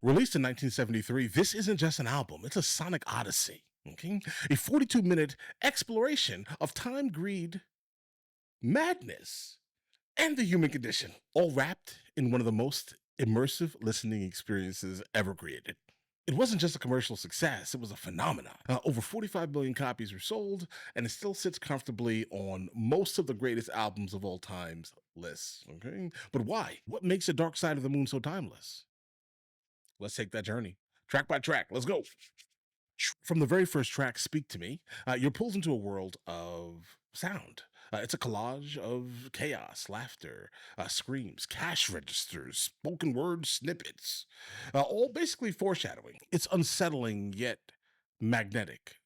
Released in 1973, this isn't just an album, it's a sonic odyssey. Okay? A 42-minute exploration of time, greed, madness, and the human condition, all wrapped in one of the most immersive listening experiences ever created. It wasn't just a commercial success, it was a phenomenon. Over 45 million copies were sold, and it still sits comfortably on most of the greatest albums of all times lists. Okay? But why? What makes The Dark Side of the Moon so timeless? Let's take that journey track by track. Let's go. From the very first track, Speak to Me, you're pulled into a world of sound. It's a collage of chaos, laughter, screams, cash registers, spoken word snippets, all basically foreshadowing. It's unsettling yet magnetic.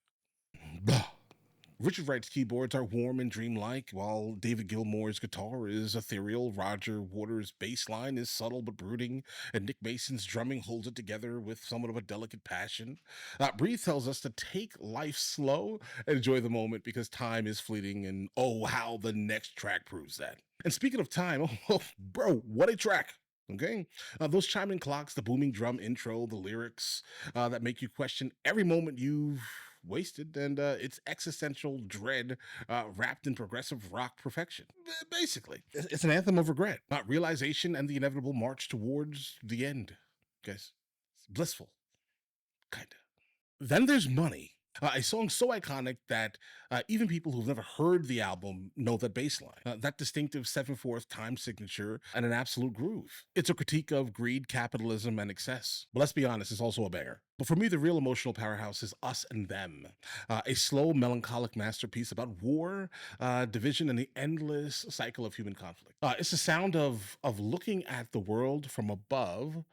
Richard Wright's keyboards are warm and dreamlike, while David Gilmour's guitar is ethereal. Roger Waters' bass line is subtle but brooding, and Nick Mason's drumming holds it together with somewhat of a delicate passion. Breathe tells us to take life slow and enjoy the moment because time is fleeting, and oh, how the next track proves that. And speaking of time, oh, bro, what a track! Okay, those chiming clocks, the booming drum intro, the lyrics that make you question every moment you've wasted, and it's existential dread wrapped in progressive rock perfection. Basically, it's an anthem of regret, not realization, and the inevitable march towards the end. Guys, it's blissful, kinda. Then there's Money, a song so iconic that even people who've never heard the album know that bass line, that distinctive 7/4 time signature, and an absolute groove. It's a critique of greed, capitalism, and excess. But let's be honest, it's also a banger. But for me, the real emotional powerhouse is Us and Them, a slow, melancholic masterpiece about war, division, and the endless cycle of human conflict. It's the sound of looking at the world from above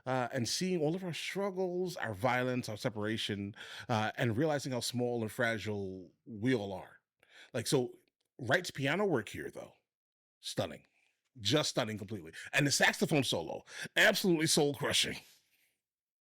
and seeing all of our struggles, our violence, our separation, and realizing how small and fragile we all are. Like, so, Wright's piano work here, though, stunning. Just stunning completely. And the saxophone solo, absolutely soul crushing.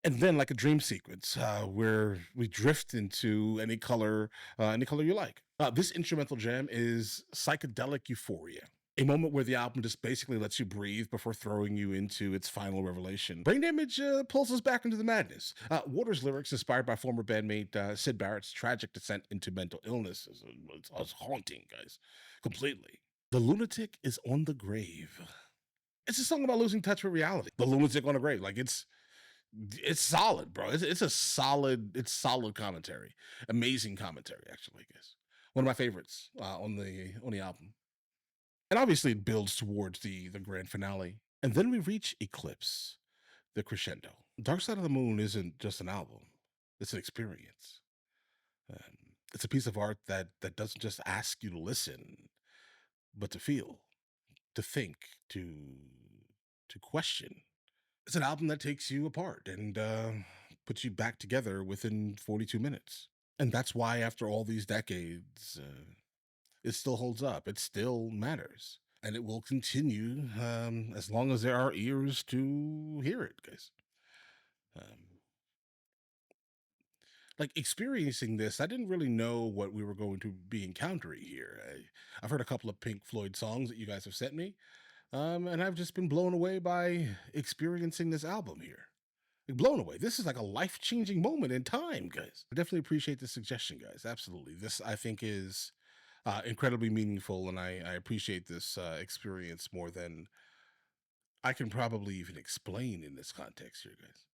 And then, like a dream sequence, where we drift into any color you like. This instrumental jam is psychedelic euphoria. A moment where the album just basically lets you breathe before throwing you into its final revelation. Brain Damage pulls us back into the madness. Waters' lyrics, inspired by former bandmate Sid Barrett's tragic descent into mental illness, it's haunting, guys, completely. The Lunatic is on the grave. It's a song about losing touch with reality. The Lunatic on the grave, like it's solid, bro. It's solid commentary. Amazing commentary, actually, I guess. One of my favorites on the album. And obviously it builds towards the grand finale. And then we reach Eclipse, the crescendo. Dark Side of the Moon isn't just an album. It's an experience. It's a piece of art that doesn't just ask you to listen, but to feel, to think, to question. It's an album that takes you apart and puts you back together within 42 minutes. And that's why, after all these decades, it still holds up. It still matters. And it will continue as long as there are ears to hear it, guys. Um, like experiencing this, I didn't really know what we were going to be encountering here. I've heard a couple of Pink Floyd songs that you guys have sent me, and I've just been blown away by experiencing this album here. Like, blown away. This is like a life changing moment in time, guys. I definitely appreciate the suggestion, guys. Absolutely. This, I think, is incredibly meaningful, and I appreciate this experience more than I can probably even explain in this context here, guys.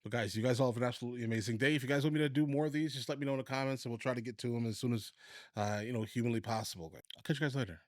But guys, you guys all have an absolutely amazing day. If you guys want me to do more of these, just let me know in the comments, and we'll try to get to them as soon as humanly possible. I'll catch you guys later.